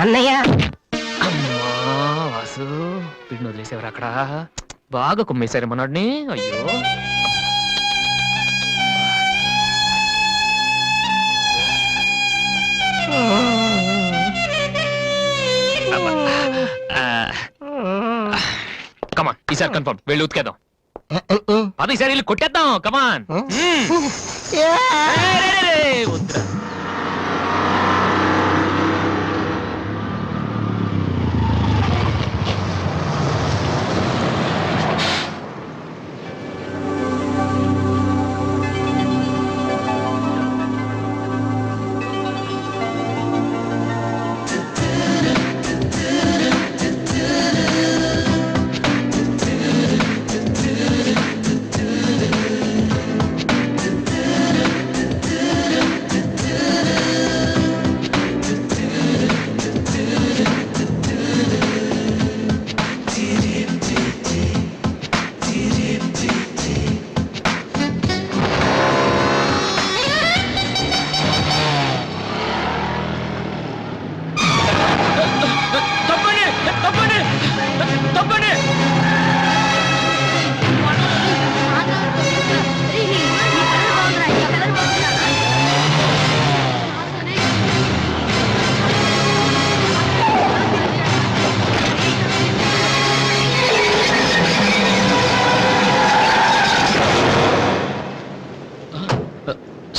అన్నయ్య అమ్మా వాసు వీడిని వదిలేసేవారు అక్కడ బాగా కుమ్మేశారు మనోడిని. అయ్యో కమాన్ ఈసారి కన్ఫర్మ్ వెళ్ళి ఉతికేద్దాం. పది ఈసారి వెళ్ళి కొట్టేద్దాం. కమాన్ వద్దురా.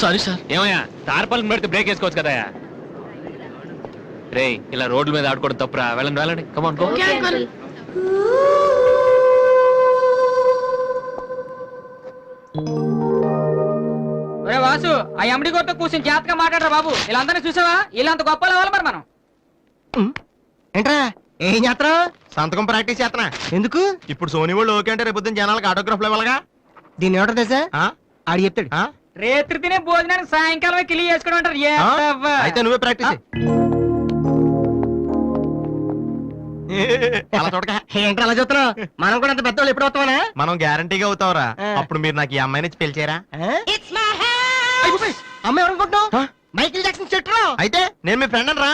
Sorry sir. ఏమయ్యా తార్పాలను పెడితే బ్రేక్ వేసుకోవచ్చు కదా. రే ఇలా రోడ్ల మీద ఆడుకోవడం తప్పురా. వెళ్ళండి వెళ్ళండి. Come on go. వాసు ఆ ఎమ్డి గోతో కూర్చొని జాతగా మాట్లాడరా బాబు. వీళ్ళందరినీ చూసావా? వీళ్ళంత గొప్పలు అవ్వాలి మరి మనం. ఏంట్రా ఏం చేస్తున్నావు? సంతకం ప్రాక్టీస్ చేస్తున్నా. ఎందుకు? ఇప్పుడు సోనీ వాళ్ళు ఓకే అంటే రేపు జనాలకు ఆటోగ్రాఫ్లు ఇవ్వాలగా. దీన్ని ఏమంటారు తెలుసా? ఆడు చెప్తాడు. రేత్రి తినే భోజనానికి సాయంకాలం కిలి చేసుకోవడం అంటారు. అయితే నువ్వే ప్రాక్టీస్ ఏంట్రా అలా చూస్తున్నావు? మనం కూడా అంత పెద్దవాళ్ళు ఎప్పుడు అవుతామనా? మనం గ్యారంటీగా అవుతావురా. అప్పుడు మీరు నాకు ఈ అమ్మాయిని పిలిచారా? అమ్మాయి ఎవరనుకుంటున్నావు? మైకిల్ జాక్సన్ చెట్టు. అయితే నేను మీ ఫ్రెండ్ రా.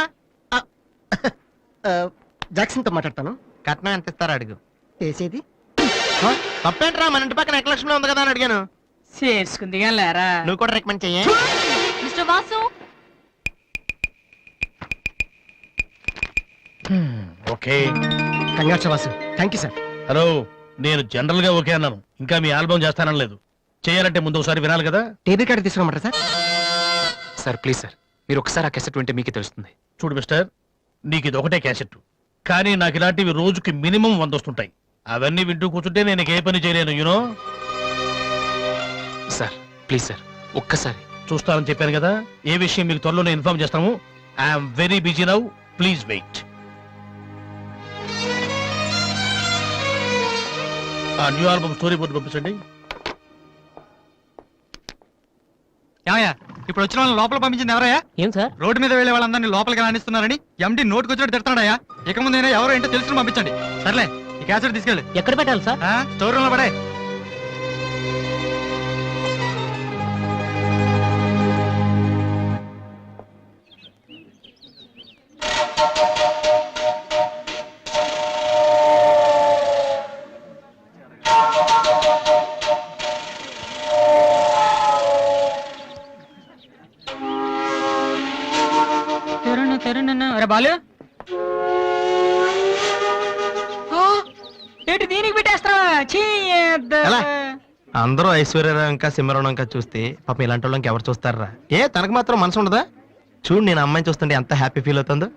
జాక్సన్ తో మాట్లాడతాను. కట్నం ఎంత ఇస్తారా అడుగు. చేసేది తప్పేంట్రా? మన ఇంటి పక్కన ఎక్లక్ష్మి ఉంది కదా అని అడిగాను. చేసుకుంది కానీ లేరా. నువ్వు కూడా రికమెండ్ చెయ్యి. Mister Vasu okay. Congrats Vasu. Thank you sir. Hello, నేను జనరల్ గా ఓకే అన్నాను. ఇంకా మీ ఆల్బమ్ చేస్తానని లేదు. చేయాలంటే ముందు ఒకసారి వినాలి కదా. టేబుల్ కార్డు తీసుకోమంటారా సార్? సార్ ప్లీజ్ సార్, మీరు ఒకసారి ఆ క్యాసెట్ వింటే మీకే తెలుస్తుంది. చూడు మిస్టర్, నీకు ఇది ఒకటే క్యాసెట్, కానీ నాకు ఇలాంటివి రోజుకి మినిమం 100 వస్తుంటాయి. అవన్నీ వింటూ కూర్చుంటే నేను ఏ పని చేయలేను. యూనో సార్ ప్లీజ్ సార్ ఒక్కసారి. చూస్తానని చెప్పాను కదా. ఏ విషయం మీకు త్వరలోనే ఇన్ఫార్మ్ చేస్తాము. I'm very busy now, please wait. ఆ న్యూ ఆల్బమ్ స్టోరీ బోర్డు పంపించండి. ఇప్పుడు వచ్చిన వాళ్ళని లోపల పంపించింది ఎవరయ్యా? ఏం సార్? రోడ్డు మీద వెళ్లే వాళ్ళందరినీ లోపలికి రాణిస్తున్నారని ఎండి నోటుకు వచ్చినట్టు తిడతాడయ్యా. ఇక ముందైనా ఎవరో ఏంటో తెలుసుకుని పంపించండి. సర్లే, ఈ క్యాసెట్ తీసుకెళ్ళి ఎక్కడ పెట్టాలి సార్? స్టోర్ రూమ్ లో పడే. బాలు ఏంటి దీనికి పెట్టేస్తావా? అందరూ ఐశ్వర్యరావు ఇంకా సింహరావు ఇంకా చూస్తే పాపం ఇలాంటి వాళ్ళకి ఎవరు చూస్తారా? తనకు మాత్రం మనసు ఉండదా? చూడు నేను అమ్మాయిని చూస్తుంటే ఎంత హ్యాపీ ఫీల్ అవుతుందో.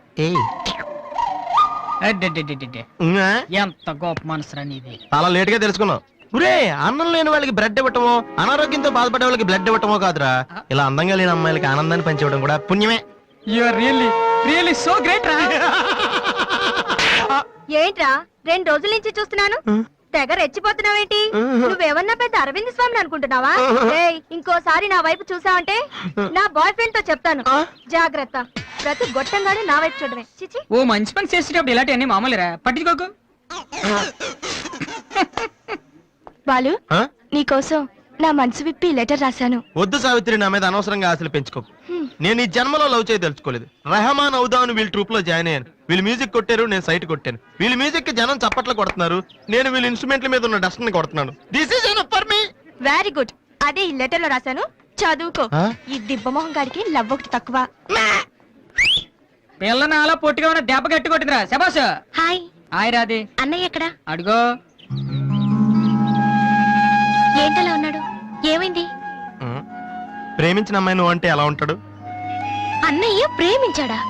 ఎంత గొప్ప మనసు నీది. చాలా లేట్ గా తెలుసుకున్నావు. ఒరే, అన్నం లేని వాళ్ళకి బ్రెడ్ ఇవ్వటమో, అనారోగ్యంతో బాధపడే వాళ్ళకి బ్లడ్ ఇవ్వటమో కాదురా, ఇలా అందంగా లేని అమ్మాయిలకి ఆనందాన్ని పంచివ్వడం కూడా పుణ్యమే. You are really so great రా. ఏంట్రా 2 రోజుల నుంచి చూస్తున్నాను, తెగ రెచ్చిపోతున్నావేంటి? నువ్వేమన్నా పెద్ద అరవింద్ స్వామిని అనుకుంటున్నావా? ఇంకోసారి నా వైపు చూసావంటే నా బాయ్ ఫ్రెండ్ తో చెప్తాను, జాగ్రత్త. ప్రతి గొట్టంగానే నా వైపు చూడమే. చిచి. ఓ మంచి పని చేసేటప్పుడు ఇలాంటివన్నీ మామూలురా, పట్టించుకోకు. బాలు, నీకోసం నా మనసు విప్పి లెటర్ రాశాను. వద్దు సావిత్రి, నా మీద అనవసరంగా ఆశలు పెంచుకోకు. నేను ఈ జన్మలో లవ్ చేయ తెలుసుకోలేదు. రెహమాన్ అవుదాను వీళ్ళ ట్రూప్ లో జాయిన్ అయ్యాను. వీళ్ళు మ్యూజిక్ కొట్టారు, నేను సైట్ కొట్టాను. వీళ్ళు మ్యూజిక్ కి జనం చప్పట్లు కొడుతున్నారు, నేను వీళ్ళ ఇన్స్ట్రుమెంట్ల మీద ఉన్న డస్ట్ ని కొడుతున్నాను. This is enough for me. Very good. అదే ఈ లెటర్ లో రాశాను, చదువుకో. ఆ? ఈ దిబ్బమోహం గాడికి లవ్ ఒకటి తక్కువ. పిల్లని అలా పొట్టిగా ఉన్న దెబ్బ గట్టి కొట్టిందిరా శబాస్. హాయ్ హాయ్ రాది. అన్నయ్య ఎక్కడా? అడుగో. ఏంటలా ఉన్నాడు? ఏమైంది? ప్రేమించిన అమ్మాయి నువ్వు అంటే ఎలా ఉంటాడు? అన్నయ్య ప్రేమించాడా?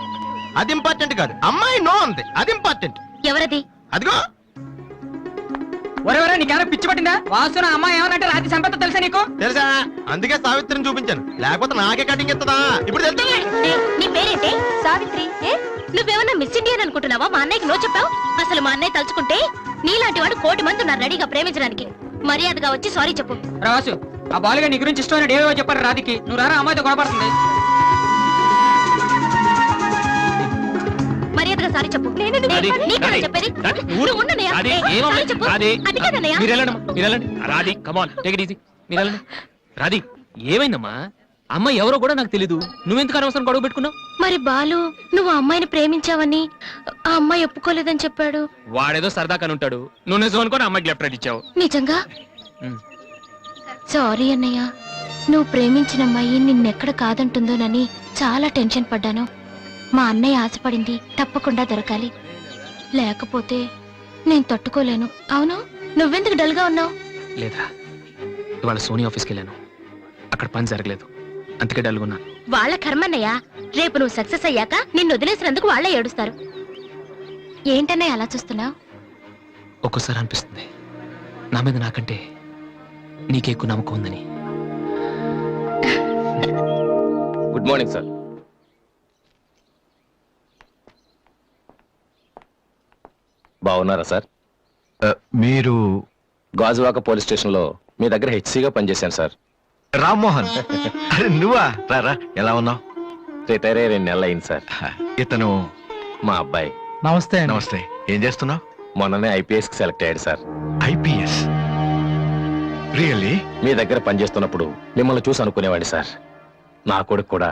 అది ఇంపార్టెంట్ కాదు, అమ్మాయి నో అంతే, అది ఇంపార్టెంట్. ఎవరది? అదిగో ఒరే నీకేమైనా పిచ్చి పట్టిందా? వాసు నా అమ్మాయి ఏమనంటే రాత్రి సంపద తెలుసా నీకు? తెలుసా, అందుకే సావిత్రిని చూపించాను, లేకపోతే నాకే కటింగ్ ఇస్తుందా. ఇప్పుడు తెలుసా? నీ పేరేంటి? సావిత్రి. నువ్వేమన్నా మిస్ ఇండియన్ అనుకుంటున్నావా? మా అన్నయ్యకి నో చెప్పావు. అసలు మా అన్నయ్య తలుచుకుంటే నీలాంటి వాడు 1,000,000 మంది ఉన్నారు రెడీగా ప్రేమించడానికి. మర్యాదగా వచ్చి సారీ చెప్పు. రా వాసు, ఆ బాలుగా నీ గురించి ఇష్టమైన ఏవో చెప్పారు రాధికి. నువ్వు రారా, అమ్మాయితో గొడవపడుతుంది. మర్యాదగా సారీ చెప్పు. రాధి, నీకేనా రాధి, చెప్పేది? రాధి, నువ్వు ఉండనయ్యా. రాధి, సారీ చెప్పు. రాధి, అది కాదన్నయ్య. మీరు వెళ్ళండి, మీరు వెళ్ళండి. రాధి, కమాన్, టేక్ ఇట్ ఈజీ. మీరు వెళ్ళండి. రాధి, ఏమైందమ్మా? అమ్మాయి ఎవరో కూడా నాకు తెలీదు, నువ్వెందుకు అనవసరం గొడవ పెట్టుకున్నావు? మరి బాలు నువ్వు ఆ అమ్మాయిని ప్రేమించావని ఆ అమ్మాయి ఒప్పుకోలేదని చెప్పాడు. వాడేదో సరదా కని ఉంటాడు, నువ్వు నిజం అనుకోని అమ్మాయికి లెఫ్ట్ రైట్ ఇచ్చావు. నిజంగా? ఉమ్. సారీ అన్నయ్య, నువ్వు ప్రేమించిన అమ్మాయి నిన్నెక్కడ కాదంటుందోనని చాలా టెన్షన్ పడ్డాను. మా అన్నయ్య ఆశపడింది తప్పకుండా దొరకాలి, లేకపోతే నేను తట్టుకోలేను. అవును, నువ్వెందుకు డల్ గా ఉన్నావు? లేదా, ఇవాళ సోనీ ఆఫీస్కి వెళ్ళాను, అక్కడ పని జరగలేదు, అందుకే డల్గున్నా. వాళ్ళ కర్మన్నయ్య, రేపు నువ్వు సక్సెస్ అయ్యాక నిన్ను వదిలేసినందుకు వాళ్ళే ఏడుస్తారు. ఏంటన్నయ్య అలా చూస్తున్నావు? ఒక్కోసారి అనిపిస్తుంది నా మీద నాకంటే నీకే ఎక్కువ నమ్మకం ఉందని. Good morning sir. బాగున్నారా సార్? మీరు గాజువాక పోలీస్ స్టేషన్ లో మీ దగ్గర హెచ్సిగా పనిచేశాను సార్. రామ్మోహన్? అరే నువ్వా? రారా, ఎలా ఉన్నావు? రిటైర్ అయ్యి 2 నెలలు అయింది సార్. ఇతను మా అబ్బాయి. నమస్తే అండి. నమస్తే. ఏం చేస్తున్నావు? మొన్ననే ఐపీఎస్ కి సెలెక్ట్ అయ్యాడు సార్. ఐపీఎస్? రియల్లీ? మీ దగ్గర పనిచేస్తున్నప్పుడు మిమ్మల్ని చూసి అనుకునేవాడిని సార్, నా కొడుకు కూడా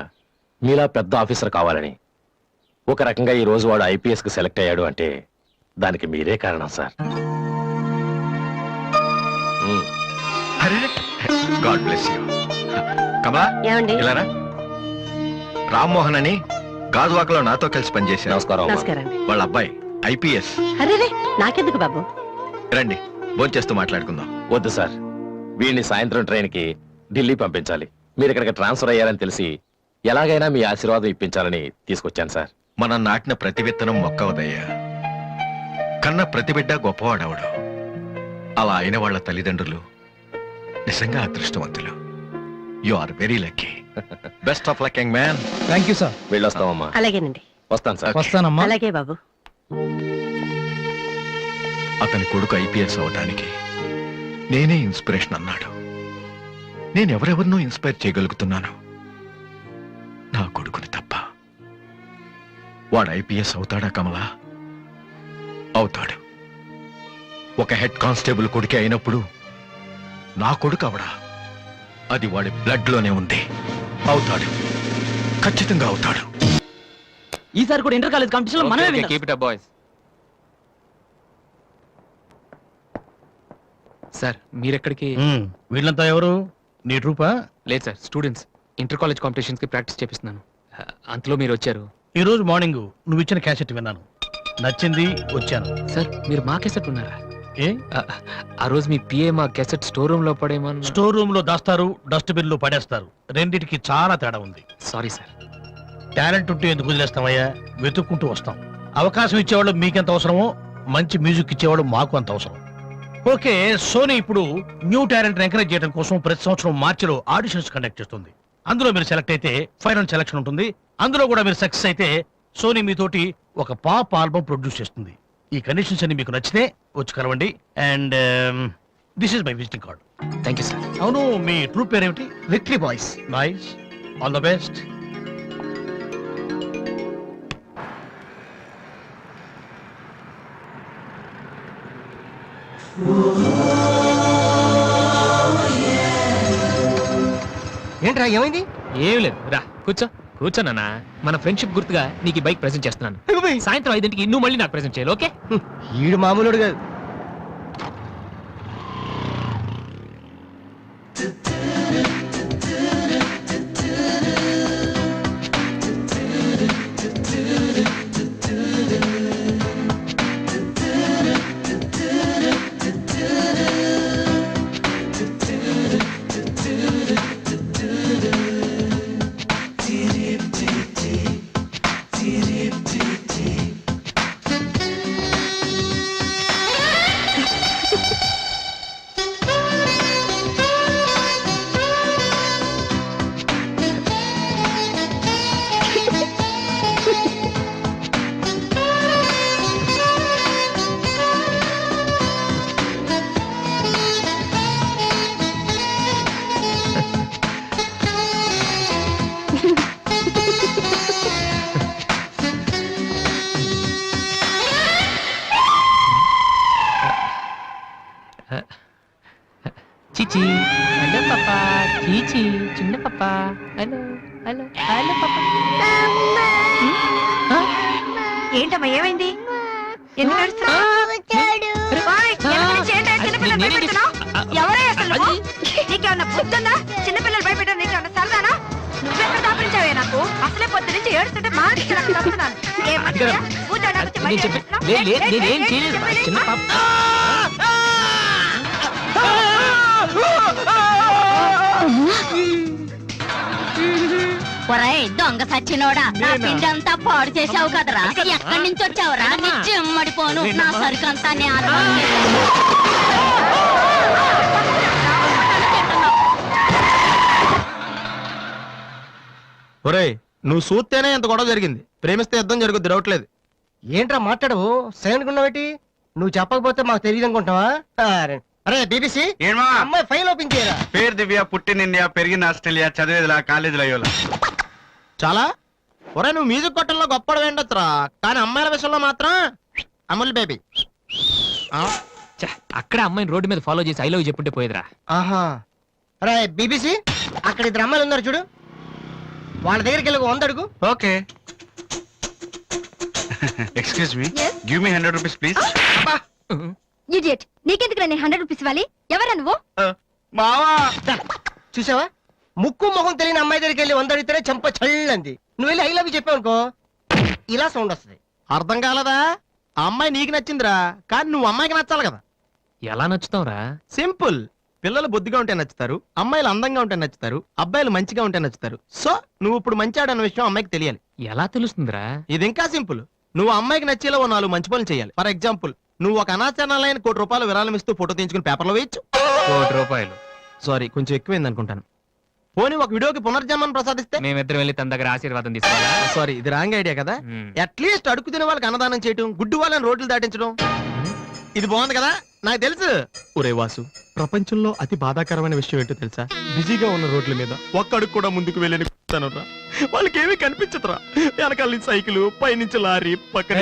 మీలా పెద్ద ఆఫీసర్ కావాలని. ఒక రకంగా ఈ రోజు వాడు ఐపీఎస్ కి సెలెక్ట్ అయ్యాడు అంటే దానికి మీరే కారణం సార్. అరే గాడ్ బ్లెస్ యూ. కమలా, ఇలారా. రామ్మోహన్ అని గాజువాకలో నాతో కలిసి పనిచేశారు. నమస్కారం. వాళ్ళ అబ్బాయి ఐపీఎస్. అరే నాకెందుకు బాబు? రండి, భోంచేస్తూ మాట్లాడుకుందాం. వద్దు సార్, వీడిని సాయంత్రం ట్రైన్ కి ఢిల్లీ పంపించాలి. మీరు ఇక్కడికి ట్రాన్స్ఫర్ అయ్యారని తెలిసి ఎలాగైనా మీ ఆశీర్వాదం ఇప్పించాలని తీసుకొచ్చాను సార్. మనం నాటిన ప్రతి విత్తనం మొక్కవదయ్యా. కన్న ప్రతి బిడ్డ గొప్పవాడవడు. అలా అయిన వాళ్ళ తల్లిదండ్రులు నిజంగా అదృష్టవంతులు. You are very lucky. Best of luck young man. Thank you sir. వెళ్ళొస్తామమ్మా. అలాగేనండి. వస్తాను సార్. వస్తానమ్మా. అలాగే బాబు. అతని కొడుకు ఐపీఎస్ అవడానికి నేనే ఇన్స్పిరేషన్ అన్నాడు. నేను ఎవరెవరినో ఇన్స్పైర్ చేయగలుగుతున్నాను, నా కొడుకుని తప్ప. వాడు ఐపీఎస్ అవుతాడా కమలా? అవుతాడు. ఒక హెడ్ కానిస్టేబుల్ కొడుకే అయినప్పుడు నా కొడుకు అవడా? అది వాడి బ్లడ్ లోనే ఉంది. అవుతాడు, ఖచ్చితంగా అవుతాడు. ఈసారి కూడా ఇంటర్ కాలేజ్ కాంపిటీషన్ లో మనమే keep it up boys. Sir మీరెక్కడికి? వీళ్ళంతా ఎవరు? నీ ట్రూపా? లేదు sir, students. Inter college competitions కి ప్రాక్టీస్ చేపిస్తున్నాను. అంతలో మీరు వచ్చారు. ఈ రోజు మార్నింగ్ నువ్వు ఇచ్చిన క్యాసెట్ విన్నాను, నచ్చింది, వచ్చాను. సార్ మీరు మా కెసెట్ ఉన్నారా? ఏ? ఆ రోజు మీ పిఏ మా కెసెట్ స్టోర్ రూమ్ లో పడేమని. స్టోర్ రూమ్ లో దాస్తారు, డస్ట్బిన్ లో పడేస్తారు. రెండిటికి చాలా తేడా ఉంది. Sorry sir. టాలెంట్ ఉంటే ఎందుకు వదిలేస్తామయ్యా? వెతుక్కుంటూ వస్తాం. అవకాశం ఇచ్చేవాళ్ళు మీకెంత అవసరమో మంచి మ్యూజిక్ ఇచ్చేవాళ్ళు మాకు అంత అవసరం. ఓకే, సోనీ ఇప్పుడు న్యూ టాలెంట్ ఎంకరేజ్ చేయడం కోసం ప్రతి సంవత్సరం మార్చిలో ఆడిషన్స్ కండక్ట్ చేస్తుంది. అందులో మీరు సెలెక్ట్ అయితే ఫైనల్ సెలక్షన్ ఉంటుంది. అందులో కూడా మీరు సక్సెస్ అయితే సోనీ మీతోటి ఒక పాప్ ఆల్బమ్ ప్రొడ్యూస్ చేస్తుంది. ఈ కండిషన్స్ అన్ని మీకు నచ్చితే వచ్చి కలవండి. And this is my visiting card. Thank you sir. అవును, మీ ట్రూప్ పేరేమిటి? Victory boys. Nice, all the best. ఏంట్రా ఏమైంది? ఏం లేదు, రా కూర్చో. కూర్చోనన్నా మన ఫ్రెండ్షిప్ గుర్తుగా నీకు ఈ బైక్ ప్రెజెంట్ చేస్తున్నాను. సాయంత్రం 5ంటికి నువ్వు మళ్ళీ నాకు ప్రెజెంట్ చేయాలి, ఓకే? ఈడు మామూలుడు కాదు. చీచి హలో పాపా, చీచి చిన్న పాపా, హలో హలో హలో పాపా. ఏంటమ్మా ఏమైంది? ఎందుకు ఏడుస్తున్నావ్? ఓయ్, వెనక నుంచి ఏంటి చిన్నపిల్లలు భయపెడుతున్నావ్? ఎవరే అసలు నువ్వు? నీకేమన్నా బుద్ధుందా? చిన్నపిల్లలు భయపెట్టడం నీకేమన్నా సరదానా? నువ్వెక్కడ దాపరించావే నాకు? అసలే పొద్దు నుంచి ఏడుస్తుంటే మా నుంచి నాకు తప్పుతున్నాను. ఏం మంచిదా? కూర్చోడానికి వచ్చి బయట ఏడుస్తున్నావ్? నేనేం చేయలేదు, చిన్న పాప. ఒరేయ్ దొంగ సచ్చినోడా, నా పిండి అంతా పాడు చేసావు కదరా. ఎక్కడి నుంచి వచ్చావురా? నీ చెమ్మడిపోను, నా సరుకు అంతా నేను ఒరేయ్, నువ్వు చూస్తేనే ఎంత గొడవ జరిగింది. ప్రేమిస్తే యుద్ధం జరుగుద్ది, డౌట్ లేదు. ఏంట్రా మాట్లాడవు? సైలెంట్ ఉన్నావేటి? నువ్వు చెప్పకపోతే మాకు తెలియదు అనుకుంటావా? అరే బీబీసీ, అమ్మాయి ఫైల్ ఓపెన్ చేయరా. పేరు దివ్య, పుట్టిన ఇండియా, పెరిగిన ఆస్ట్రేలియా, చదివేదిలా కాలేజీలో అయ్యోలా. చాలా ఒరే, నువ్వు మ్యూజిక్ కొట్టంలో గొప్పడు వేండొచ్చురా, కానీ అమ్మాయిల విషయంలో మాత్రం అమూల్ బేబీ. అక్కడ అమ్మాయిని రోడ్డు మీద ఫాలో చేసి ఐ లవ్ చెప్పుంటే పోయేదిరా. ఆహా. అరే బీబీసీ, అక్కడ ఇద్దరు అమ్మాయిలు ఉన్నారు చూడు, వాళ్ళ దగ్గరికి వెళ్ళి 100 అడుగు. Okay. Excuse me, Yes? Give me 100 rupees please. Idiot, నీకెందుకు నేను 100 రూపీస్ ఇవ్వాలి? ఎవరా నువ్వు? మావా, చూసావా, ముక్కు మొహం తెలియని అమ్మాయి దగ్గరికి వెళ్ళి 100 అడిగితేనే చెంప చల్లంది. నువ్వు వెళ్ళి ఐ లవ్ చెప్పావు అనుకో, ఇలా సౌండ్ వస్తుంది. అర్థం కాలదా? ఆ అమ్మాయి నీకు నచ్చిందిరా, కానీ నువ్వు అమ్మాయికి నచ్చాలి కదా. ఎలా నచ్చుతావురా? సింపుల్. పిల్లలు బొద్దుగా ఉంటే నచ్చుతారు, అమ్మాయిలు అందంగా ఉంటే నచ్చుతారు, అబ్బాయిలు మంచిగా ఉంటే నచ్చుతారు. సో నువ్వు ఇప్పుడు మంచాడు అన్న విషయం అమ్మాయికి తెలియాలి. ఎలా తెలుస్తుందిరా? ఇది ఇంకా సింపుల్. నువ్వు అమ్మాయికి నచ్చేలా 4 మంచి పనులు చేయాలి. ఫర్ ఎగ్జాంపుల్, నువ్వు ఒక అనాచరణలైన ₹1,00,00,000 విరాళం ఇస్తూ ఫోటో తీయించుకుని పేపర్లో వేయచ్చు. ₹1,00,00,000? సారీ, కొంచెం ఎక్కువైంది అనుకుంటాను. పోనీ ఒక వీడియోకి పునర్జన్మను ప్రసాదిస్తే? మేమిద్దరం వెళ్ళి తన దగ్గర ఆశీర్వాదం తీసుకోవాలా? సారీ, ఇది రాంగ్ ఐడియా కదా. అట్లీస్ట్ అడుగు తినే వాళ్ళకి అన్నదానం చేయటం, గుడ్డు వాళ్ళని రోడ్లు దాటించడం, ఇది బాగుంది కదా. నాకు తెలుసు. ఒరే వాసు, ప్రపంచంలో అతి బాధాకరమైన విషయం ఏంటో తెలుసా? బిజీగా ఉన్న రోడ్ల మీద ఒక్క అడుగు కూడా ముందుకు వెళ్ళని వాళ్ళకి ఏమీ కనిపించదురా. వెనకాల నుంచి సైకిల్, పైనుంచి లారీ, పక్కన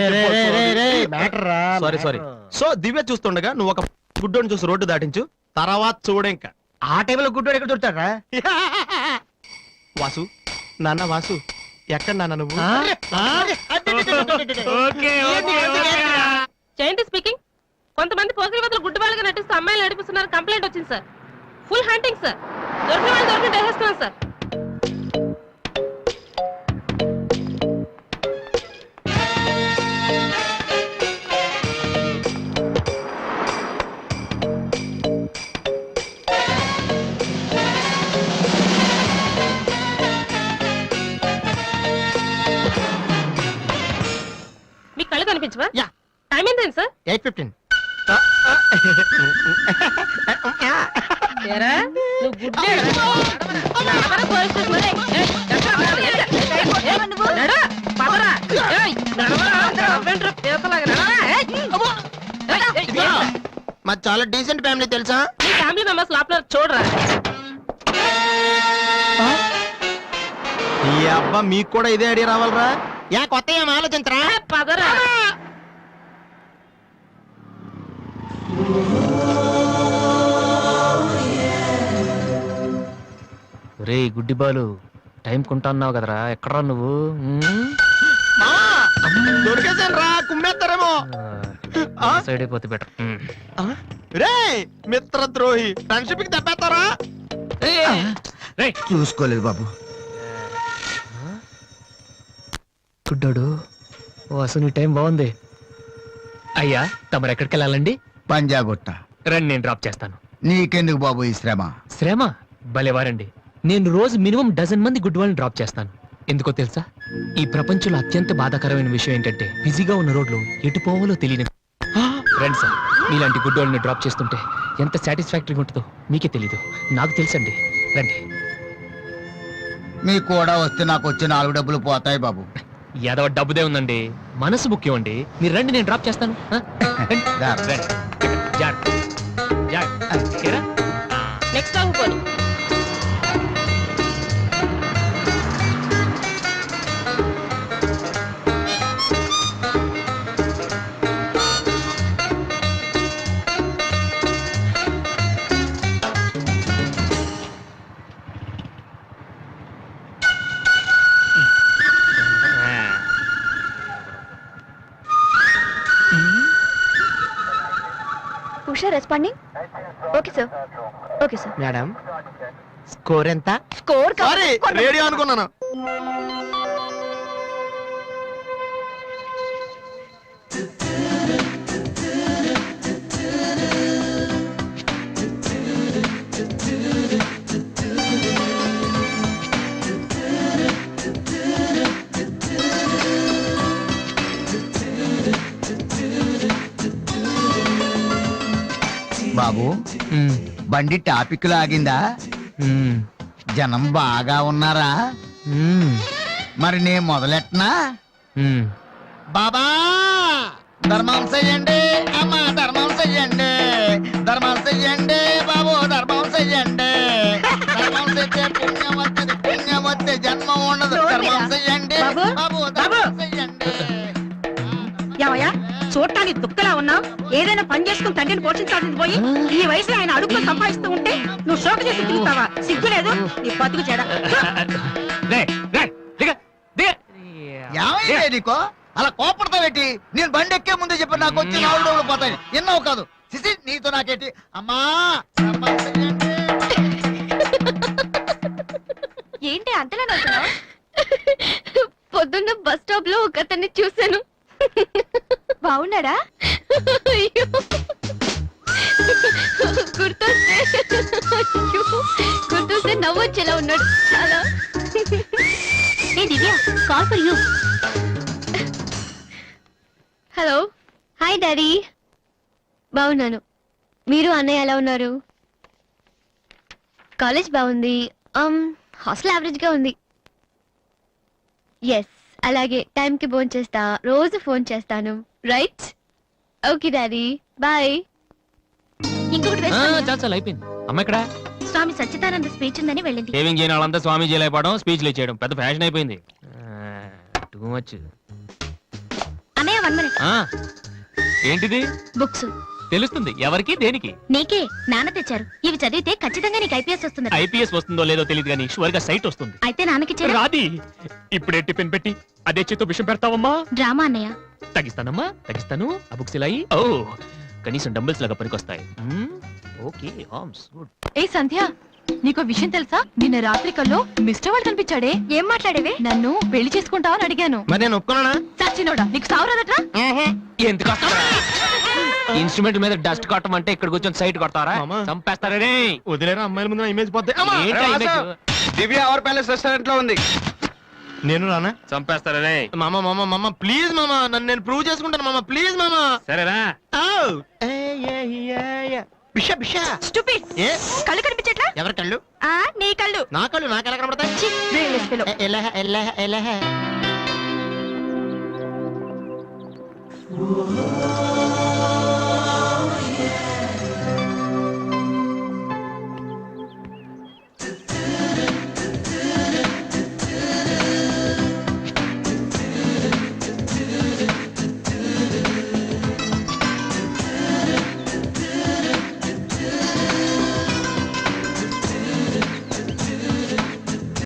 సారీ. సో దివ్య చూస్తుండగా నువ్వు ఒక గుడ్డోని చూసి రోడ్డు దాటించు, తర్వాత చూడే. ఇంకా ఆ టైంలో గుడ్డోడు ఎక్కడ దొరుకుతాడా? వాసు, నాన్న వాసు, ఎక్కడ నాన్న నువ్వు? జయంతి స్పీకింగ్. కొంతమంది పోకిరి వదలు గుడ్డి వాళ్ళగా నటిస్తూ అమ్మాయిలు నడిపిస్తున్నారు. కంప్లైంట్ వచ్చింది సార్. Full hunting sir. దొరికిన వాళ్ళు దొరికి వేసేస్తున్నాం సార్. మీకు కళ్ళు కనిపించవా? టైం ఏంటండి సార్? 8:15. ఏరా, నువ్వు గుడ్డే పోలీస్ స్టేషన్ లో మాది చాలా డీసెంట్ ఫ్యామిలీ తెలుసా? మీ ఫ్యామిలీ మెంబర్స్ లోపల చూడరా. ఈ అబ్బా, మీకు కూడా ఇదే ఐడియా రావాలరా? యా కొత్త ఏం ఆలోచించరా? పదరా. రే గుడ్డి బాలు, టైం కొంటా అన్నావు కదరా ఎక్కడా నువ్వు దొరికేసాను రా, కుమ్మేస్తారేమో. సైడ్ అయిపోతే బెటర్ రే మిత్రద్రోహి, ఫ్రెండ్షిప్ కి దెబ్బేస్తారా? చూసుకోలేదు బాబు. గుడ్డాడు ఓ అసలు నీ టైం బాగుంది. అయ్యా తమరు ఎక్కడికి వెళ్ళాలండి? పంజాగుట్ట. రండి నేను డ్రాప్ చేస్తాను. నీకెందుకు బాబు ఈ శ్రమ? శ్రమ భలేవారండి. నేను రోజు మినిమం డజన్ మంది గుడ్ వాళ్ళని డ్రాప్ చేస్తాను. ఎందుకో తెలుసా? ఈ ప్రపంచంలో అత్యంత బాధాకరమైన విషయం ఏంటంటే బిజీగా ఉన్న రోడ్లు ఎటు పోవాలో తెలియని. రండి సార్, మీలాంటి గుడ్ వాళ్ళని డ్రాప్ చేస్తుంటే ఎంత సాటిస్ఫాక్టరీగా ఉంటుందో మీకే తెలీదు, నాకు తెలుసండి. రండి. మీకు కూడా వస్తే నాకు వచ్చే 4 డబ్బులు పోతాయి బాబు. ఏదో డబ్బుదే ఉందండి, మనసు ముఖ్యం అండి. మీరు రండి, నేను డ్రాప్ చేస్తాను. ఆ? రండి. రా. రండి. జాగ్రత్త. జాగ్రత్త. ఓకేనా? నెక్స్ట్ సాంగ్ పోనీ. Usha responding. Okay sir, okay sir. Madam score ఎంత? స్కోర్ సారీ, రేడియో అనుకున్నాను. బాబు బండి టాపిక్ లాగిందా? జనం బాగా ఉన్నారా? మరి నేను మొదలెట్టనా? బాబా ధర్మం చెయ్యండి, అమ్మ ధర్మం చెయ్యండి, ధర్మం చెయ్యండి బాబు, ధర్మం చెయ్యండి. ధర్మం చేస్తే పుణ్యం వస్తుంది, పుణ్యం వస్తే జన్మ ఉండదు. ధర్మం చెయ్యండి బాబు, ధర్మం చెయ్యండి. ఏమయ్యా చూడటానికి దుక్కలా ఉన్నావు? ఏదైనా పని చేసుకుని తండ్రిని పోషించాల్సింది పోయి ఈ వయసులో ఆయన అడుగులు సంపాదిస్తూ ఉంటే నువ్వు షోక చేసి తిరుగుతావా? సిగ్గులేదు నీ బతుకు చెడ. ఏమైందే నీకో అలా కోపడతావేటి? నేను బండి ఎక్కే ముందే చెప్పి నాకు వచ్చి 4 డబ్బులు పోతాయి. ఎన్నో కాదు సిసి, నీతో నాకేటి? అమ్మా ఏంటి అంతలా నవ్వుతున్నావ్? పొద్దున్న బస్ స్టాప్ లో ఒక అతన్ని చూశాను. బాగున్నాడా? అయ్యో, గుర్తొస్తే నవ్వొచ్చేలా ఉన్నాడు చాలా. ఏ Divya, call for you. Hello, hi daddy. బాగున్నాను. మీరు అన్నయ్య ఎలా ఉన్నారు? కాలేజ్ బాగుంది. హాస్టల్ యావరేజ్ గా ఉంది. ఎస్, అలాగే టైంకి ఫోన్ చేస్తా, రోజు ఫోన్ చేస్తాను. రైట్? Okay daddy, bye. ఇంకొకటి చాలా అయిపోయింది. అమ్మ ఇక్కడ స్వామి సచ్చిదానంద స్పీచ్ ఉందని వెళ్ళింది. సేవింగ్ చేయని వాళ్ళంతా స్వామీజీ అయిపోవడం, స్పీచ్లు చేయడం పెద్ద ఫ్యాషన్ అయిపోయింది. Too much. అన్నయ్య 1 minute. ఏంటిది? బుక్స్. తెలుస్తుంది ఎవరికి దేనికి? నీకే, నాన్న తెచ్చారు. ఇవి చదివితే ఖచ్చితంగా నీకు ఐపీఎస్ వస్తుంది. ఐపీఎస్ వస్తుందో లేదో తెలియదు కానీ షువర్ గా సైట్ వస్తుంది. అయితే నాన్నకి రాది. ఇప్పుడే టిఫిన్ పెట్టి అదే చేతో విషయం పెడతావమ్మా? డ్రామా అన్నయ్య. తగ్గిస్తానమ్మా, తగ్గిస్తాను. ఆ బుక్స్ ఇలా ఓ కనీసం డంబుల్స్ లాగా పనికొస్తాయి. Okay, arms good. ఏ సంధ్య, నీకో విషయం తెలుసా? నిన్న రాత్రి కల్లో మిస్టర్ వాడు కనిపించాడే. ఏం మాట్లాడేవే? నన్ను పెళ్లి చేసుకుంటావా అని అడిగాను. మరి నేను ఒప్పుకున్నానా? సచ్చినోడా, నీకు సావరాదట్రా? ఎందుకు ఇన్స్ట్రుమెంట్ మీద డస్ట్ కొట్టం అంటే ఇక్కడ కూర్చొని సైట్ కొడతారా? మామా. చంపేస్తారే. వదిలేరా, అమ్మాయిల ముందు ఇమేజ్ పోతే. దివ్య అవర్ ప్యాలెస్ రెస్టారెంట్ లో ఉంది. నేను రానా? చంపేస్తారే. మామ మామ మామ ప్లీజ్ మామ, నన్ను నేను ప్రూవ్ చేసుకుంటాను మామ, ప్లీజ్ మామ. సరేరా. బిషా బిషా. Stupid. ఏ కళ్ళు కనిపించట్లా? ఎవరి కళ్ళు? నీ కళ్ళు. నా కళ్ళు నాకెలా కనబడతాయి? ఎలా ఎలా ఎలా